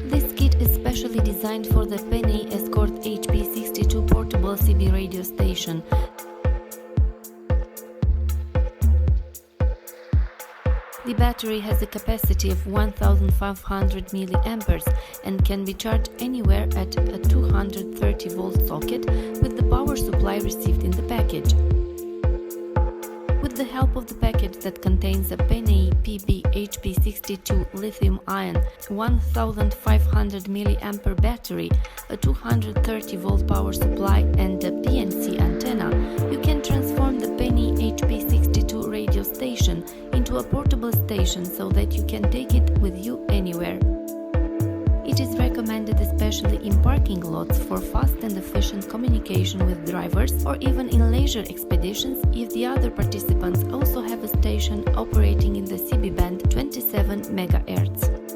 This kit is specially designed for the PNI Escort HP62 portable CB radio station. The battery has a capacity of 1500 mAh and can be charged anywhere at a 230-volt socket with the power supply received in the package. With the help of the package that contains a PNI PB-HP62 Li-Ion 1500 mAh battery, a 230-volt power supply and a PNC antenna, you can transform the PNI HP62 radio station into a portable station so that you can take it with you anywhere. It is recommended especially in parking lots for fast and efficient communication with drivers, or even in leisure expeditions if the other participants also have a station operating in the CB band 27 MHz.